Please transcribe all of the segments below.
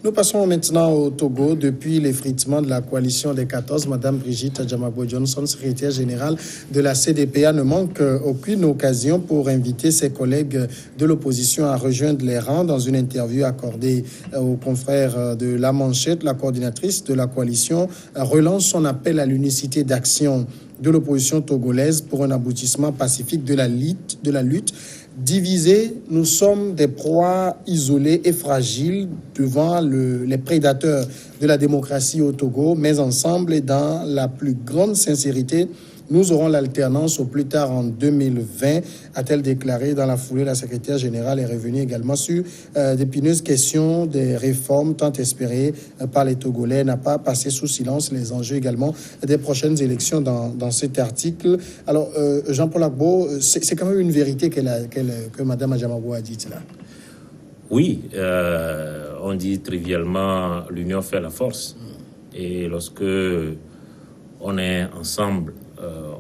Nous passons maintenant au Togo. Depuis l'effritement de la coalition des 14, Mme Brigitte Adjamabo-Johnson, secrétaire générale de la CDPA, ne manque aucune occasion pour inviter ses collègues de l'opposition à rejoindre les rangs. Dans une interview accordée aux confrères de La Manchette, la coordinatrice de la coalition relance son appel à l'unicité d'action de l'opposition togolaise pour un aboutissement pacifique de la lutte. Divisés, nous sommes des proies isolées et fragiles devant les prédateurs de la démocratie au Togo, mais ensemble et dans la plus grande sincérité, nous aurons l'alternance au plus tard en 2020, a-t-elle déclaré. Dans la foulée. La secrétaire générale est revenue également sur d'épineuses questions des réformes tant espérées par les Togolais. N'a pas passé sous silence les enjeux également des prochaines élections dans cet article. Alors, Jean-Paul Agbo, c'est quand même une vérité que Mme Adjamabo a dit là. Oui, on dit trivialement l'union fait la force. Et lorsque on est ensemble,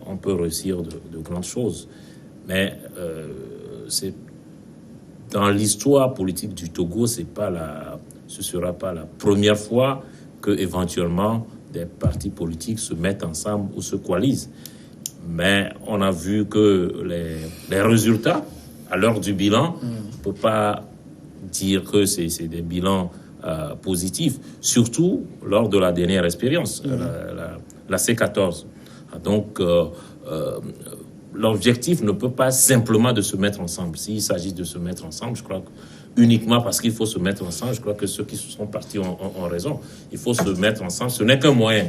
on peut réussir de grandes choses. Mais c'est dans l'histoire politique du Togo, ce sera pas la première fois que éventuellement des partis politiques se mettent ensemble ou se coalisent. Mais on a vu que les résultats, à l'heure du bilan, on ne peut pas dire que c'est des bilans positifs, surtout lors de la dernière expérience, la C14. Donc, l'objectif ne peut pas simplement de se mettre ensemble. S'il s'agit de se mettre ensemble, je crois que uniquement parce qu'il faut se mettre ensemble, je crois que ceux qui sont partis ont raison. Il faut se mettre ensemble. Ce n'est qu'un moyen.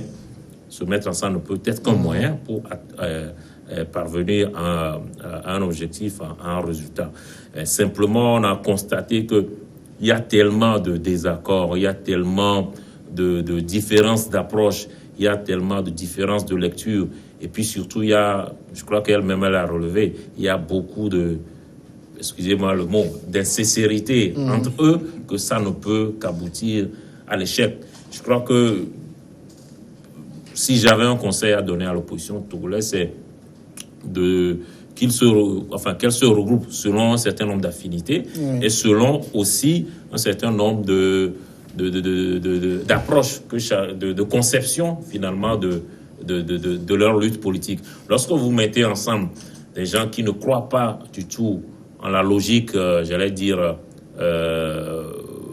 Se mettre ensemble ne peut être qu'un moyen pour parvenir à un objectif, à un résultat. Simplement, on a constaté qu'il y a tellement de désaccords, il y a tellement de différences d'approche, il y a tellement de différences de lecture. Et puis surtout, je crois qu'elle-même elle a relevé, il y a beaucoup excusez-moi le mot, d'insincérité entre eux, que ça ne peut qu'aboutir à l'échec. Je crois que si j'avais un conseil à donner à l'opposition togolaise, c'est qu'elle se regroupe selon un certain nombre d'affinités et selon aussi un certain nombre d'approches, de conception finalement de leur lutte politique. Lorsque vous mettez ensemble des gens qui ne croient pas du tout en la logique, j'allais dire,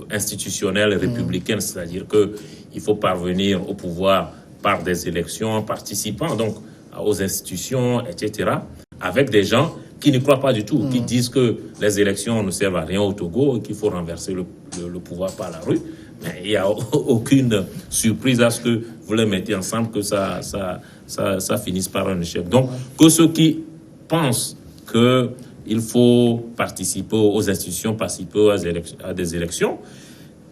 institutionnelle et républicaine, c'est-à-dire qu'il faut parvenir au pouvoir par des élections, en participant donc aux institutions, etc., avec des gens qui ne croient pas du tout, qui disent que les élections ne servent à rien au Togo et qu'il faut renverser le pouvoir par la rue. Mais il n'y a aucune surprise à ce que vous les mettez ensemble, que ça finisse par un échec. Donc, que ceux qui pensent qu'il faut participer aux institutions, participer à des élections,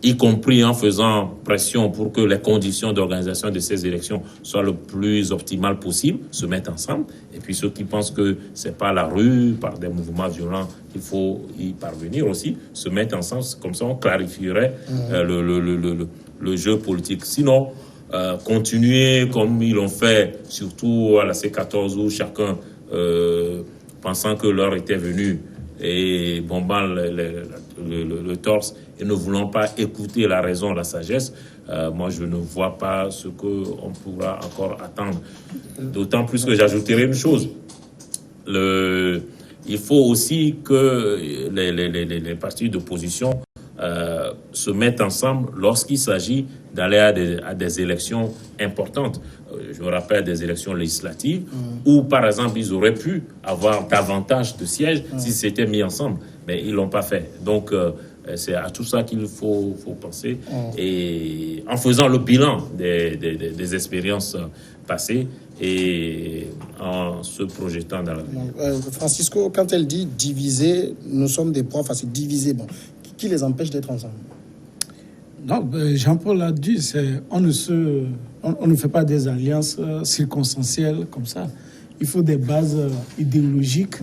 y compris en faisant pression pour que les conditions d'organisation de ces élections soient le plus optimales possible, se mettent ensemble. Et puis ceux qui pensent que c'est par la rue, par des mouvements violents qu'il faut y parvenir aussi, se mettent ensemble. Comme ça, on clarifierait le jeu politique. Sinon, continuer comme ils l'ont fait, surtout à la C14 où chacun, pensant que l'heure était venue, et bombant le torse et ne voulant pas écouter la raison, la sagesse, moi je ne vois pas ce qu'on pourra encore attendre. D'autant plus que j'ajouterai une chose. Il faut aussi que les partis d'opposition se mettent ensemble lorsqu'il s'agit d'aller à des élections importantes. Je me rappelle des élections législatives où, par exemple, ils auraient pu avoir davantage de sièges s'ils s'étaient mis ensemble, mais ils ne l'ont pas fait. Donc, c'est à tout ça qu'il faut penser. Et en faisant le bilan des expériences passées et en se projetant dans l'avenir. Francisco, quand elle dit diviser, nous sommes des proies faciles. Diviser, bon, qui les empêche d'être ensemble? Non, Jean-Paul a dit, on ne fait pas des alliances circonstancielles comme ça. Il faut des bases idéologiques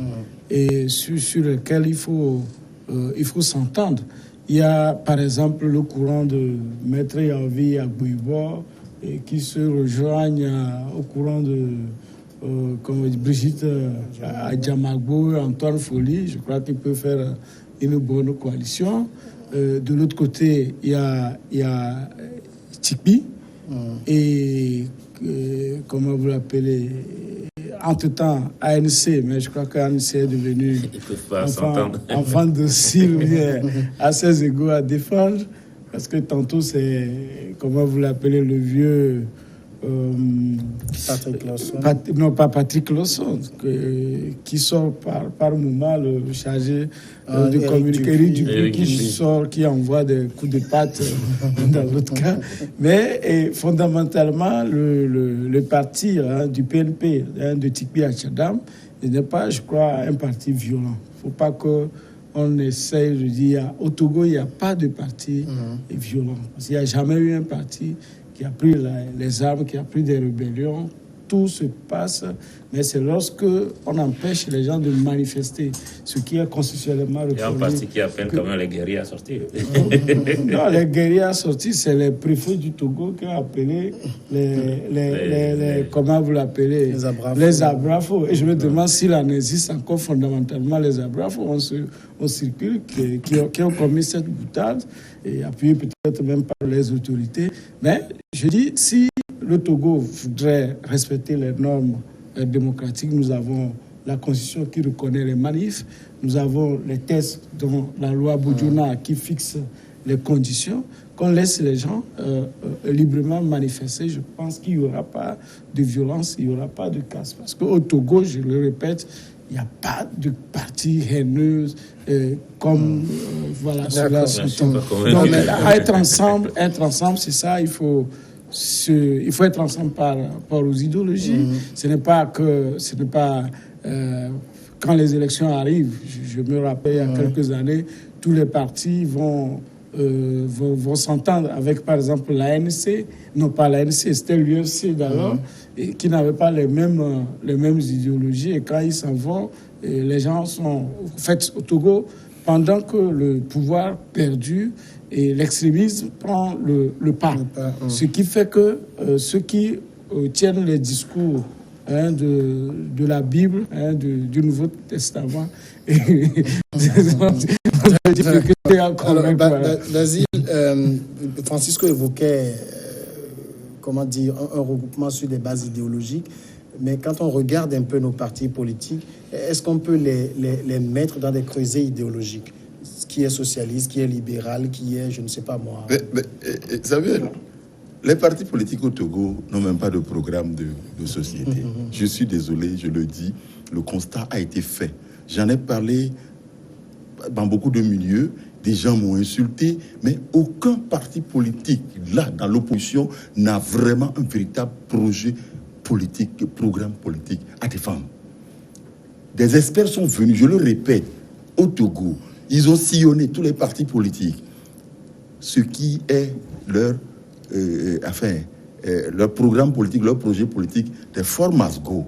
et sur lesquelles il faut s'entendre. Il y a par exemple le courant de Maître Yaovi à Bouibo qui se rejoignent au courant de Brigitte Adjamabo, Antoine Folly. Je crois qu'il peut faire une bonne coalition. de l'autre côté, il y a Tikpi. Et comment vous l'appelez, entre-temps ANC, mais je crois qu'ANC est devenu enfant docile, assez égaux à défendre, parce que tantôt c'est, comment vous l'appelez, le vieux... Patrick Lawson. Non, pas Patrick Lawson, qui sort par moment le chargé de communiquer, qui envoie des coups de patte dans l'autre cas. Mais fondamentalement, le parti du PNP, de Tikpi Achadam, n'est pas, je crois, un parti violent. Il ne faut pas qu'on essaye de dire, au Togo, il n'y a pas de parti violent. Parce qu'il n'y a jamais eu un parti qui a pris les armes, qui a pris des rébellions. Tout se passe, mais c'est lorsque on empêche les gens de manifester, ce qui est constitutionnellement reconnu. Il y a un parti qui appelle quand même les guerriers à sortir. Non, les guerriers à sortir, c'est les préfets du Togo qui ont appelé les comment vous l'appelez, les abrafos. Et je me demande s'il en existe encore fondamentalement les abrafos. On circule, qui ont commis cette boutade, et appuyé peut-être même par les autorités. Mais je dis, si le Togo voudrait respecter les normes démocratiques, nous avons la Constitution qui reconnaît les manifs, nous avons les textes dont la loi Boudjouna qui fixe les conditions, qu'on laisse les gens librement manifester. Je pense qu'il n'y aura pas de violence, il n'y aura pas de casse. Parce qu'au Togo, je le répète, il n'y a pas de parti haineuse comme voilà cela. Donc, être ensemble, c'est ça. Il faut être ensemble par rapport aux idéologies. Ce n'est pas quand les élections arrivent. Je me rappelle il y a quelques années, tous les partis vont s'entendre avec, par exemple, l'ANC. Non, pas l'ANC, c'était l'UFC d'alors, et qui n'avaient pas les mêmes idéologies. Et quand ils s'en vont, les gens sont... En fait, au Togo, pendant que le pouvoir perdure, et l'extrémisme prend le pas. Ce qui fait que ceux qui tiennent les discours de la Bible, du Nouveau Testament, Basile, Francisco évoquait comment dire, un regroupement sur des bases idéologiques, mais quand on regarde un peu nos partis politiques, est-ce qu'on peut les mettre dans des creusets idéologiques? Qui est socialiste, qui est libéral, qui est, je ne sais pas moi. Samuel, les partis politiques au Togo n'ont même pas de programme de société. Je suis désolé, je le dis, le constat a été fait. J'en ai parlé dans beaucoup de milieux, des gens m'ont insulté, mais aucun parti politique, là, dans l'opposition, n'a vraiment un véritable projet politique, programme politique à défendre. Des experts sont venus, je le répète, au Togo. Ils ont sillonné tous les partis politiques. Ce qui est leur programme politique, leur projet politique, des formats go.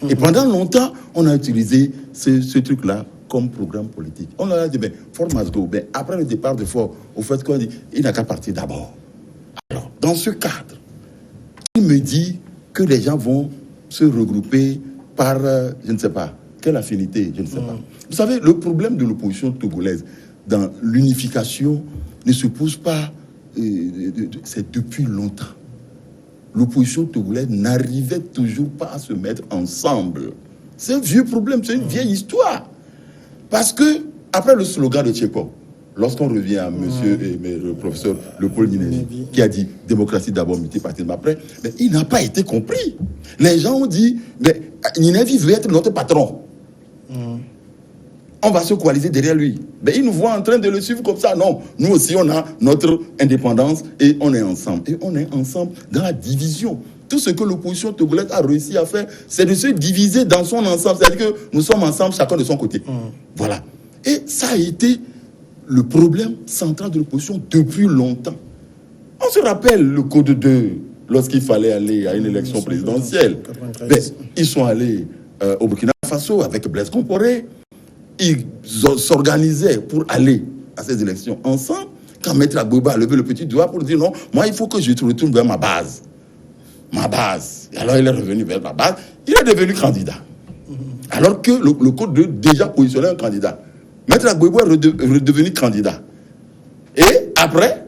Et pendant longtemps, on a utilisé ce truc-là comme programme politique. On a dit, formats go. Après le départ de Faure, au fait qu'on dit, il n'a qu'à partir d'abord. Alors, dans ce cadre, il me dit que les gens vont se regrouper par, je ne sais pas, quelle affinité, je ne sais pas. Vous savez, le problème de l'opposition togolaise dans l'unification ne se pose pas, c'est depuis longtemps. L'opposition togolaise n'arrivait toujours pas à se mettre ensemble. C'est un vieux problème, c'est une vieille histoire. Parce que, après le slogan de Tchékov, lorsqu'on revient à monsieur le professeur Leopold Ninevi, qui a dit démocratie d'abord, multipartisme après, mais il n'a pas été compris. Les gens ont dit, mais Ninevi veut être notre patron. On va se coaliser derrière lui. Mais ils nous voient en train de le suivre comme ça. Non, nous aussi, on a notre indépendance et on est ensemble. Et on est ensemble dans la division. Tout ce que l'opposition togolaise a réussi à faire, c'est de se diviser dans son ensemble. C'est-à-dire que nous sommes ensemble, chacun de son côté. Voilà. Et ça a été le problème central de l'opposition depuis longtemps. On se rappelle le Code 2, lorsqu'il fallait aller à une élection présidentielle. Ils sont allés au Burkina Faso avec Blaise Compaoré. Ils s'organisaient pour aller à ces élections ensemble. Quand Maître Agbouba a levé le petit doigt pour dire non, moi il faut que je retourne vers ma base. Ma base. Et alors il est revenu vers ma base. Il est devenu candidat. Alors que le Code 2 déjà positionnait un candidat. Maître Agbouba est redevenu candidat. Et après,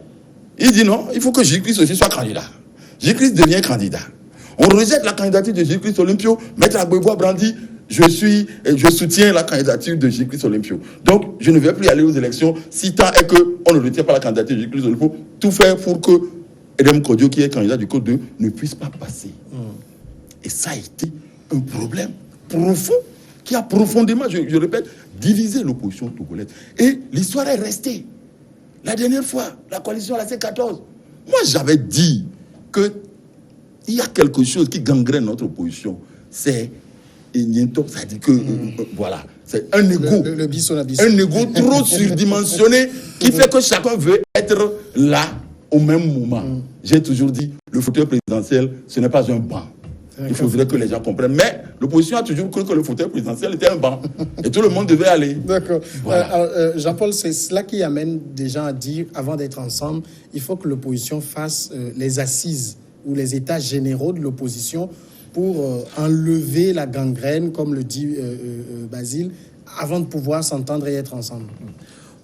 il dit non, il faut que Jésus-Christ aussi soit candidat. Jésus-Christ devient candidat. On rejette la candidature de Jésus-Christ Olympio. Maître Agbeboa brandit, je soutiens la candidature de Jésus-Christ Olympio. Donc, je ne vais plus aller aux élections si tant est qu'on ne retient pas la candidature de Jésus-Christ Olympio. Tout faire pour que Edem Kodio, qui est candidat du Code 2, ne puisse pas passer. Et ça a été un problème profond qui a profondément, je répète, divisé l'opposition togolaise. Et l'histoire est restée. La dernière fois, la coalition à la C14, moi j'avais dit qu'il y a quelque chose qui gangrène notre opposition. C'est c'est-à-dire que, voilà, c'est un ego. Un ego trop surdimensionné qui fait que chacun veut être là au même moment. J'ai toujours dit, le fauteuil présidentiel, ce n'est pas un banc. Il faudrait que les gens comprennent. Mais l'opposition a toujours cru que le fauteuil présidentiel était un banc. Et tout le monde devait aller. D'accord. Voilà. Jean-Paul, c'est cela qui amène des gens à dire, avant d'être ensemble, il faut que l'opposition fasse les assises ou les états généraux de l'opposition pour enlever la gangrène, comme le dit Basile, avant de pouvoir s'entendre et être ensemble.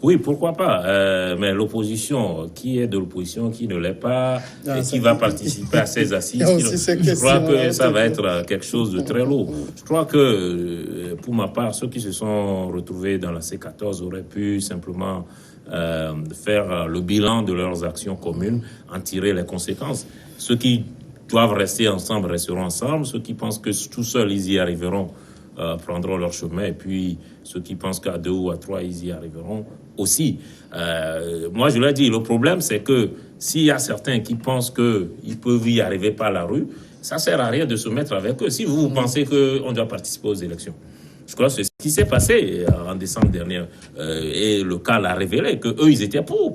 Oui, pourquoi pas. Mais l'opposition, qui est de l'opposition, qui ne l'est pas, et qui va participer à ces assises, je crois que ça va être quelque chose de très lourd. Je crois que, pour ma part, ceux qui se sont retrouvés dans la C14 auraient pu simplement faire le bilan de leurs actions communes, en tirer les conséquences. Ceux qui doivent rester ensemble resteront ensemble. Ceux qui pensent que tout seuls, ils y arriveront, prendront leur chemin. Et puis, ceux qui pensent qu'à 2 ou à 3, ils y arriveront aussi. Moi, je l'ai dit, le problème, c'est que s'il y a certains qui pensent qu'ils peuvent y arriver par la rue, ça ne sert à rien de se mettre avec eux. Si vous pensez qu'on doit participer aux élections, je crois que c'est ce qui s'est passé en décembre dernier. Et le cas l'a révélé, qu'eux, ils étaient pour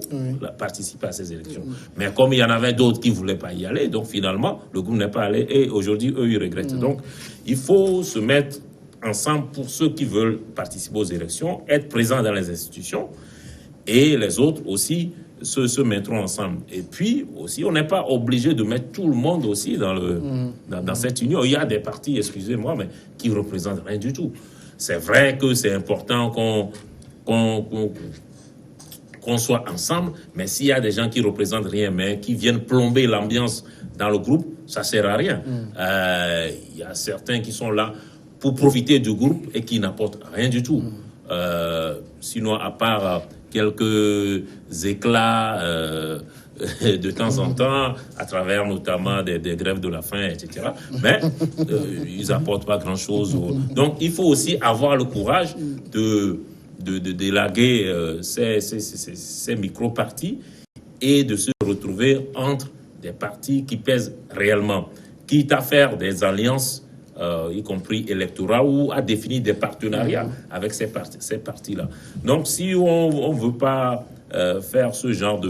participer à ces élections. Mais comme il y en avait d'autres qui ne voulaient pas y aller, donc finalement, le groupe n'est pas allé. Et aujourd'hui, eux, ils regrettent. Donc, il faut se mettre ensemble pour ceux qui veulent participer aux élections, être présents dans les institutions. Et les autres aussi se mettront ensemble. Et puis, aussi, on n'est pas obligé de mettre tout le monde aussi dans cette union. Il y a des partis, excusez-moi, mais qui ne représentent rien du tout. C'est vrai que c'est important qu'on soit ensemble, mais s'il y a des gens qui ne représentent rien, mais qui viennent plomber l'ambiance dans le groupe, ça ne sert à rien. Il y a certains qui sont là pour profiter du groupe et qui n'apportent rien du tout. Sinon, à part quelques éclats de temps en temps, à travers notamment des grèves de la faim, etc. Mais ils n'apportent pas grand-chose. Donc, il faut aussi avoir le courage de délaguer ces micro-partis et de se retrouver entre des partis qui pèsent réellement, quitte à faire des alliances, y compris électorales, ou à définir des partenariats avec ces partis-là. Donc, si on ne veut pas faire ce genre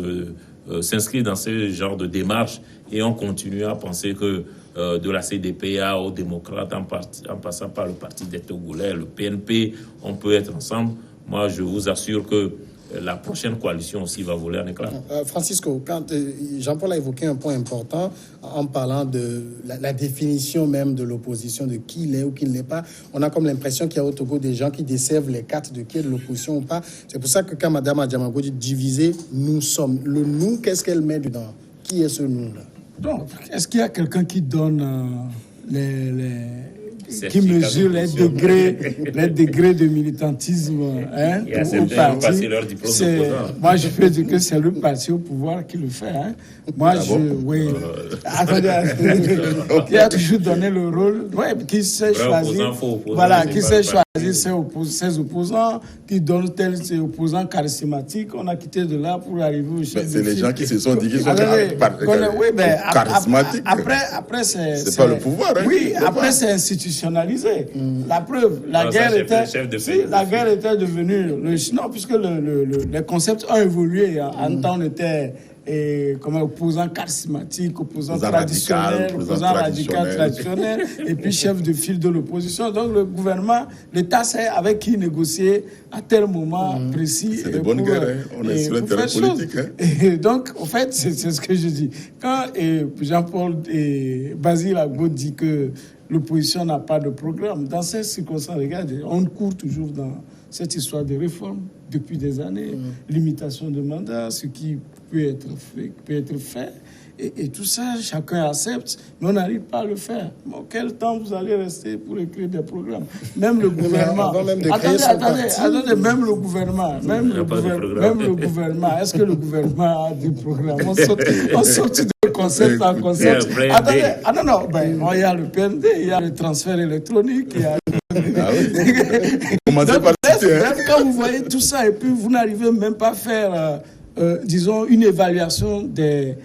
s'inscrire dans ce genre de démarche et on continue à penser que de la CDPA aux démocrates, en passant par le Parti des Togolais, le PNP, on peut être ensemble. Moi, je vous assure que la prochaine coalition aussi va voler en éclat. Francisco, quand Jean-Paul a évoqué un point important en parlant de la définition même de l'opposition, de qui l'est ou qui ne l'est pas, on a comme l'impression qu'il y a au Togo des gens qui décèvent les cartes de qui est de l'opposition ou pas. C'est pour ça que quand Mme Adjamagbo dit diviser, nous sommes. Le nous, qu'est-ce qu'elle met dedans? Qui est ce nous-là? Donc, est-ce qu'il y a quelqu'un qui donne qui mesure les degrés de militantisme au parti? Moi, je peux dire que c'est le parti au pouvoir qui le fait. Hein. Moi, qui a toujours donné le rôle, qui sait choisir, qui sait choisir ses opposants, qui donne tel ses opposants charismatiques. On a quitté de là pour arriver au chef. C'est les gens qui se sont dit qu'ils sont charismatiques. Après, c'est pas le pouvoir. Hein, oui, après, c'est institutionnalisé. La preuve, la guerre était devenue non, puisque les concepts ont évolué. En temps, on était opposant charismatique, opposant traditionnel, opposant radical traditionnel, et puis chef de file de l'opposition. Donc le gouvernement, l'État sait avec qui négocier à tel moment précis. C'est de bonne guerre, on est sur l'intérêt politique. Et donc, en fait, c'est ce que je dis. Quand Jean-Paul et Basile Agbo dit que l'opposition n'a pas de programme, dans ces circonstances, regardez, on court toujours dans cette histoire de réforme depuis des années, limitation de mandat, ce qui peut être fait. Et tout ça, chacun accepte, mais on n'arrive pas à le faire. Bon, quel temps vous allez rester pour écrire des programmes? Même le gouvernement. Attendez, même le gouvernement. Même le gouvernement. Est-ce que le gouvernement a des programmes? On saute de concept en concept. Attendez, il y a le PND, il y a le transfert électronique, il y a. Quand vous voyez tout ça, et puis vous n'arrivez même pas à faire, disons, une évaluation des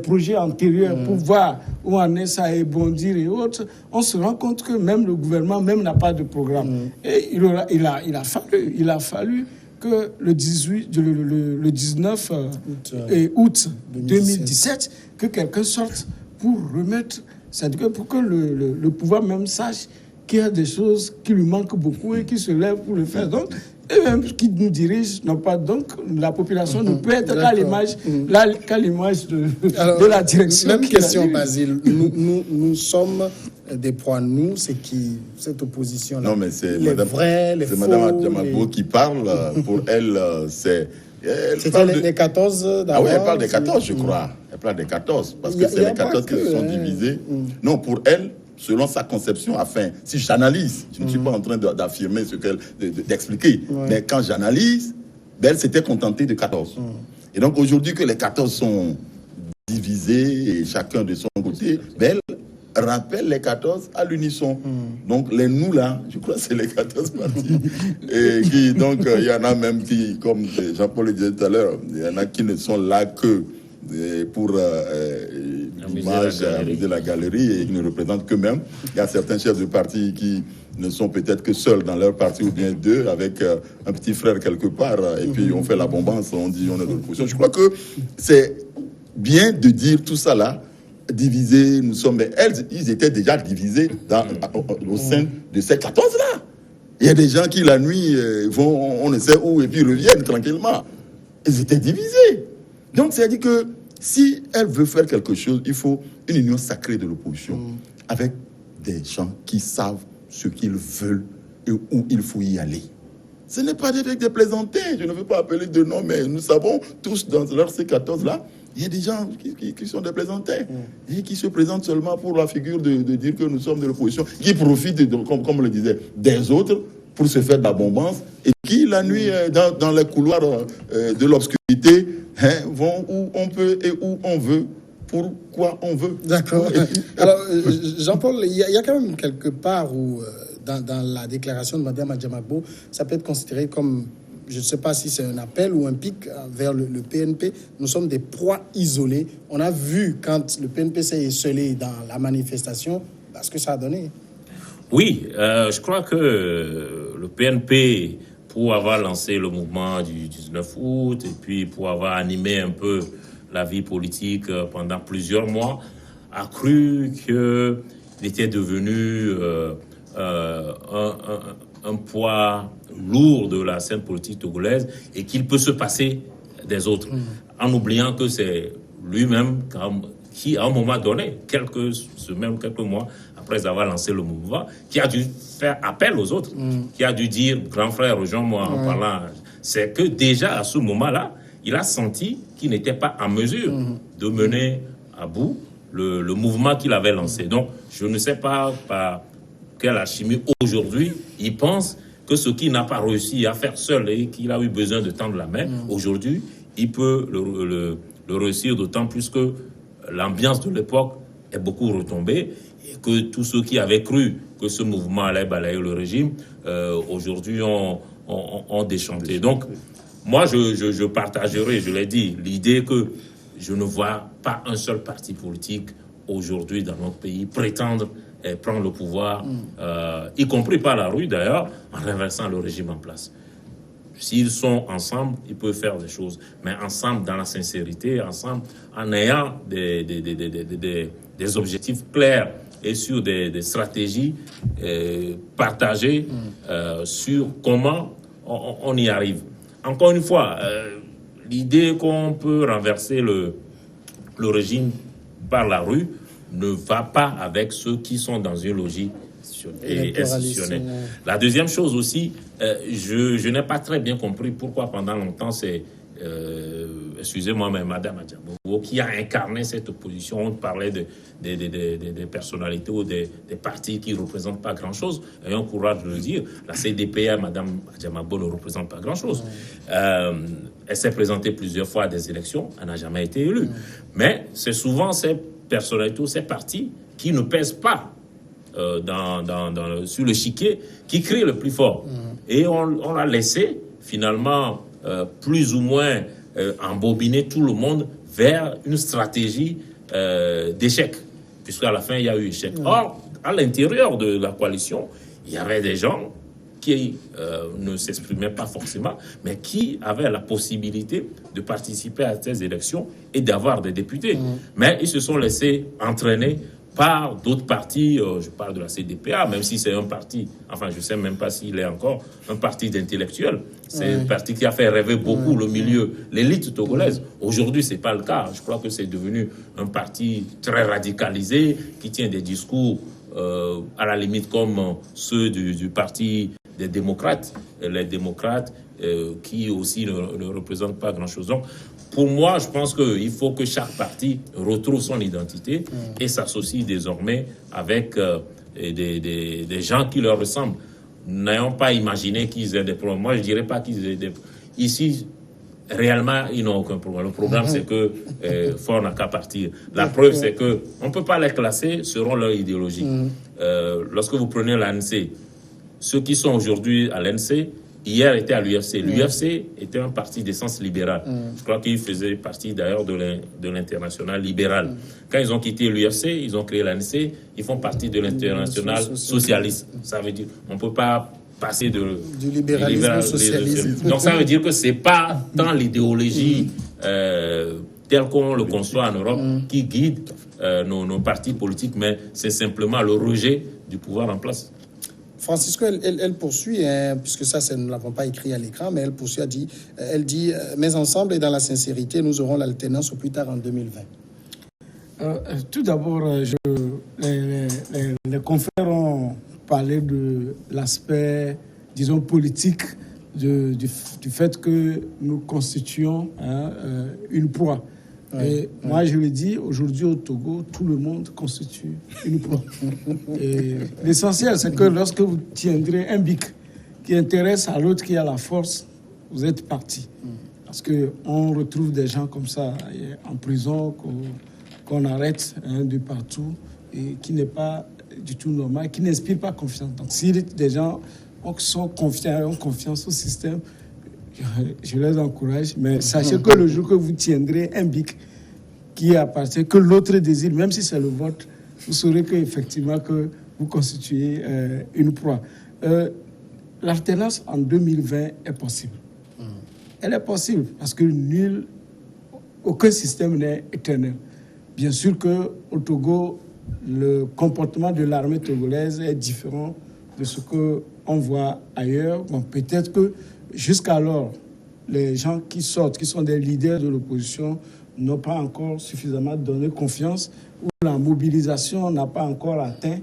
projets antérieurs pour voir où en est ça et bondir et autres, on se rend compte que même le gouvernement même n'a pas de programme. Et il a fallu que le 19 août 2017, que quelqu'un sorte pour remettre, c'est-à-dire pour que le pouvoir même sache qu'il y a des choses qui lui manquent beaucoup et qui se lèvent pour le faire. Donc, et même qui nous dirigent, non pas, donc la population ne peut être qu'à l'image de la direction. Même question, Basile. Nous sommes des proies, nous, c'est qui, cette opposition-là. Non, mais c'est Madame Adjamagbo qui parle. Pour elle, c'est. C'était les 14 d'abord. Ah oui, elle parle des 14, je crois. Elle parle des 14, parce que c'est les 14 qui sont divisés. Non, pour elle, selon sa conception, si j'analyse, je ne suis pas en train d'affirmer ce qu'elle, d'expliquer, mais quand j'analyse, elle s'était contentée de 14. Et donc aujourd'hui que les 14 sont divisés et chacun de son côté, elle rappelle les 14 à l'unisson. Donc les nous là, je crois que c'est les 14 partis. Et qui, donc il y en a même qui, comme Jean-Paul le disait tout à l'heure, il y en a qui ne sont là que pour amuser la galerie et qui ne représentent qu'eux-mêmes. Il y a certains chefs de parti qui ne sont peut-être que seuls dans leur parti ou bien deux avec un petit frère quelque part et puis on fait la bombance, on dit on est de l'opposition. Je crois que c'est bien de dire tout ça là, divisé, nous sommes, mais ils étaient déjà divisés au sein de ces 14 là. Il y a des gens qui la nuit vont on ne sait où et puis reviennent tranquillement. Ils étaient divisés. Donc, c'est-à-dire que si elle veut faire quelque chose, il faut une union sacrée de l'opposition avec des gens qui savent ce qu'ils veulent et où il faut y aller. Ce n'est pas des plaisanteries. Je ne veux pas appeler de nom, mais nous savons tous dans leur C14-là, il y a des gens qui sont des plaisanteries et qui se présentent seulement pour la figure de dire que nous sommes de l'opposition, qui profitent, comme on le disait, des autres pour se faire de la bombance et qui, la nuit, dans les couloirs de l'obscurité, vont où on peut et où on veut, pourquoi on veut. D'accord. Alors, Jean-Paul, il y a quand même quelque part où, dans la déclaration de Mme Adjamagbo, ça peut être considéré comme, je ne sais pas si c'est un appel ou un pic vers le PNP. Nous sommes des proies isolées. On a vu quand le PNP s'est esselé dans la manifestation, ce que ça a donné. Oui, je crois que le PNP, pour avoir lancé le mouvement du 19 août et puis pour avoir animé un peu la vie politique pendant plusieurs mois, a cru qu'il était devenu un poids lourd de la scène politique togolaise et qu'il peut se passer des autres, en oubliant que c'est lui-même qui, à un moment donné, quelques semaines, quelques mois après avoir lancé le mouvement, qui a dû faire appel aux autres, qui a dû dire « grand frère, rejoins-moi » en parlant. C'est que déjà, à ce moment-là, il a senti qu'il n'était pas en mesure de mener à bout le mouvement qu'il avait lancé. Donc, je ne sais pas par quelle alchimie aujourd'hui il pense que ce qu'il n'a pas réussi à faire seul et qu'il a eu besoin de tendre la main, aujourd'hui, il peut le réussir, d'autant plus que l'ambiance de l'époque est beaucoup retombée et que tous ceux qui avaient cru que ce mouvement allait balayer le régime, aujourd'hui ont déchanté. Donc, moi, je partagerai, je l'ai dit, l'idée que je ne vois pas un seul parti politique aujourd'hui dans notre pays prétendre prendre le pouvoir, y compris par la rue d'ailleurs, en renversant le régime en place. S'ils sont ensemble, ils peuvent faire des choses, mais ensemble dans la sincérité, ensemble en ayant des objectifs clairs et sur des stratégies partagées sur comment on y arrive. Encore une fois, l'idée qu'on peut renverser le régime par la rue ne va pas avec ceux qui sont dans une logique institutionnelle. La deuxième chose aussi, je n'ai pas très bien compris pourquoi pendant longtemps c'est excusez-moi, mais Madame Adjamabo, qui a incarné cette opposition. On parlait des personnalités ou des partis qui ne représentent pas grand-chose. Ayons courage de le dire. La CDPA, Madame Adjamabo, ne représente pas grand-chose. Elle s'est présentée plusieurs fois à des élections. Elle n'a jamais été élue. Mais c'est souvent ces personnalités ou ces partis qui ne pèsent pas sur le chiquier qui crient le plus fort. Et on l'a laissé, finalement, plus ou moins embobiner tout le monde vers une stratégie d'échec, puisqu'à la fin il y a eu échec. Or, à l'intérieur de la coalition, il y avait des gens qui ne s'exprimaient pas forcément, mais qui avaient la possibilité de participer à ces élections et d'avoir des députés. Mais ils se sont laissés entraîner par d'autres partis, je parle de la CDPA, même si c'est un parti, enfin je ne sais même pas s'il est encore un parti d'intellectuels. C'est un parti qui a fait rêver beaucoup le milieu, l'élite togolaise. Aujourd'hui, ce n'est pas le cas. Je crois que c'est devenu un parti très radicalisé, qui tient des discours à la limite comme ceux du parti des démocrates, les démocrates qui aussi ne représentent pas grand-chose. Donc, pour moi, je pense qu'il faut que chaque parti retrouve son identité et s'associe désormais avec des gens qui leur ressemblent. N'ayons pas imaginé qu'ils aient des problèmes. Moi, je ne dirais pas qu'ils aient des problèmes. Ici, réellement, ils n'ont aucun problème. Le problème, c'est que Fort n'a qu'à partir. La preuve, c'est qu'on ne peut pas les classer selon leur idéologie. Lorsque vous prenez l'ANC, ceux qui sont aujourd'hui à l'ANC, hier étaient à l'UFC. L'UFC était un parti d'essence libérale. Je crois qu'ils faisaient partie d'ailleurs de l'international libéral. Quand ils ont quitté l'UFC, ils ont créé l'ANC, ils font partie de l'international socialiste. Ça veut dire qu'on ne peut pas passer du libéralisme au socialisme. Donc ça veut dire que ce n'est pas tant l'idéologie telle qu'on le conçoit en Europe qui guide nos partis politiques, mais c'est simplement le rejet du pouvoir en place. Francisco, elle poursuit, puisque ça, nous ne l'avons pas écrit à l'écran, mais elle poursuit, elle dit mais ensemble et dans la sincérité, nous aurons l'alternance au plus tard en 2020. Tout d'abord, les confrères ont parlé de l'aspect, disons, politique du fait que nous constituons une proie. Et moi, je le dis, aujourd'hui au Togo, tout le monde constitue une proie. Et l'essentiel, c'est que lorsque vous tiendrez un bic qui intéresse à l'autre qui a la force, vous êtes parti. Parce qu'on retrouve des gens comme ça en prison, qu'on arrête de partout, et qui n'est pas du tout normal, qui n'inspire pas confiance. Donc, si des gens sont confiants, ont confiance au système, je les encourage, mais sachez que le jour que vous tiendrez un bic qui appartient, que l'autre désire, même si c'est le vôtre, vous saurez qu'effectivement que vous constituez une proie. L'alternance en 2020 est possible. Elle est possible parce que aucun système n'est éternel. Bien sûr qu'au Togo, le comportement de l'armée togolaise est différent de ce qu'on voit ailleurs. Bon, peut-être que jusqu'alors, les gens qui sortent, qui sont des leaders de l'opposition, n'ont pas encore suffisamment donné confiance, ou la mobilisation n'a pas encore atteint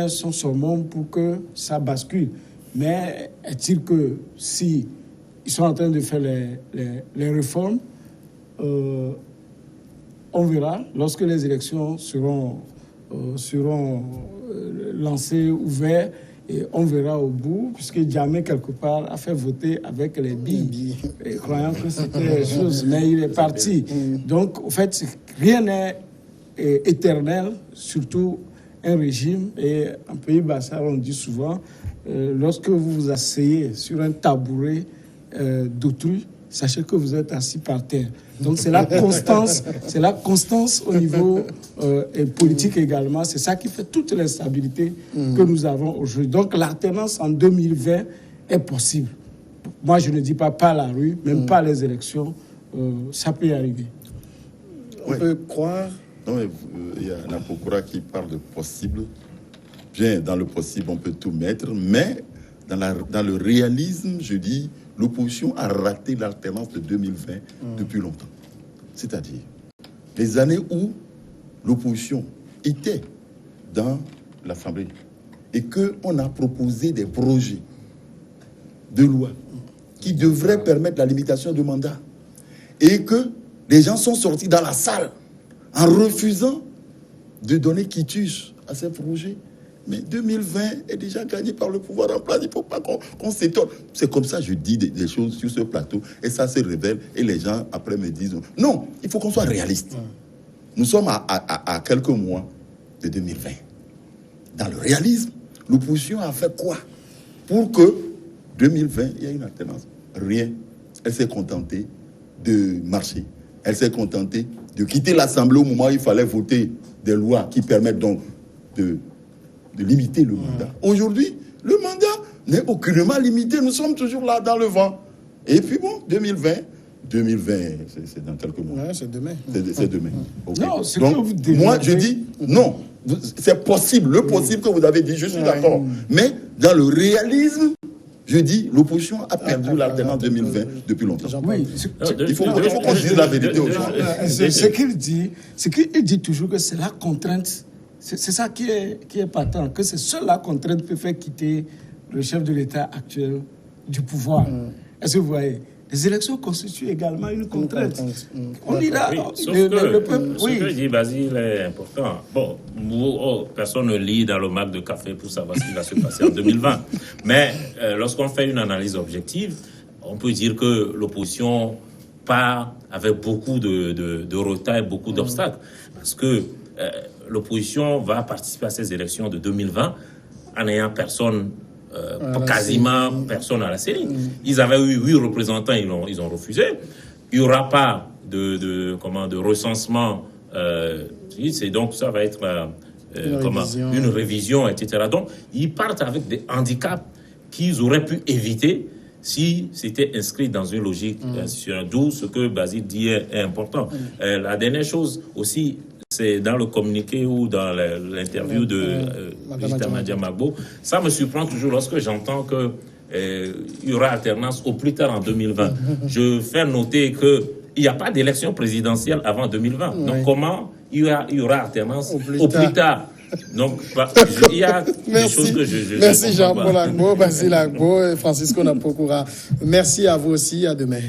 son summum pour que ça bascule. Mais est-il que si ils sont en train de faire les réformes, on verra lorsque les élections seront lancées, ouvertes, et on verra au bout, puisque Djamé, quelque part, a fait voter avec les billes, croyant que c'était la chose, mais il est parti. Donc, en fait, rien n'est éternel, surtout un régime. Et en Pays Bassa, on dit souvent, lorsque vous vous asseyez sur un tabouret d'autrui, sachez que vous êtes assis par terre. Donc c'est la constance au niveau politique également. C'est ça qui fait toute l'instabilité que nous avons aujourd'hui. Donc l'alternance en 2020 est possible. Moi, je ne dis pas la rue, même pas les élections. Ça peut y arriver. On peut croire... Non, mais il y a Napokora qui parle de possible. Bien, dans le possible, on peut tout mettre, mais dans le réalisme, je dis, l'opposition a raté l'alternance de 2020 depuis longtemps. C'est-à-dire, les années où l'opposition était dans l'Assemblée et qu'on a proposé des projets de loi qui devraient permettre la limitation de mandat et que les gens sont sortis dans la salle en refusant de donner quitus à ces projets. Mais 2020 est déjà gagné par le pouvoir en place. Il ne faut pas qu'on s'étonne. C'est comme ça que je dis des choses sur ce plateau et ça se révèle et les gens après me disent non, il faut qu'on soit réaliste. Nous sommes à quelques mois de 2020. Dans le réalisme, l'opposition a fait quoi pour que 2020, il y ait une alternance? Rien. Elle s'est contentée de marcher. Elle s'est contentée de quitter l'Assemblée au moment où il fallait voter des lois qui permettent donc de limiter le mandat. Aujourd'hui, le mandat n'est aucunement limité. Nous sommes toujours là dans le vent. Et puis bon, 2020, c'est dans quelques mois. Ouais, c'est demain. C'est demain. Okay. Non, c'est donc, que vous développez... moi, je dis non. C'est possible. Le possible que vous avez dit, je suis d'accord. Mais dans le réalisme, je dis, l'opposition a perdu l'alternance 2020 depuis longtemps. Oui, il faut qu'on dise la vérité aux gens. Ce qu'il dit, c'est qu'il dit toujours que c'est la contrainte. C'est ça qui est patent, que c'est seule la contrainte qui peut faire quitter le chef de l'État actuel du pouvoir. Est-ce que vous voyez? Les élections constituent également une contrainte. On dira... Oui, sauf ce que dit Basile est important. Bon, personne ne lit dans le mug de café pour savoir ce qui va se passer en 2020. Mais lorsqu'on fait une analyse objective, on peut dire que l'opposition part avec beaucoup de retard et beaucoup d'obstacles. Parce que l'opposition va participer à ces élections de 2020 en n'ayant personne... quasiment personne à la série. Ils avaient eu 8 représentants, ils ont refusé. Il n'y aura pas de recensement. Donc ça va être une révision, etc. Donc ils partent avec des handicaps qu'ils auraient pu éviter si c'était inscrit dans une logique institutionnelle. D'où ce que Basile dit est important. La dernière chose aussi, c'est dans le communiqué ou dans l'interview de Brigitte Jamagbo. Ça me surprend toujours lorsque j'entends que il y aura alternance au plus tard en 2020. Je fais noter qu'il n'y a pas d'élection présidentielle avant 2020. Donc comment il y aura alternance au plus tard? Donc, il y a des choses que je Merci Jean-Paul Agbo, Basile Agbo, Francisco Nampokora. Merci à vous aussi. À demain.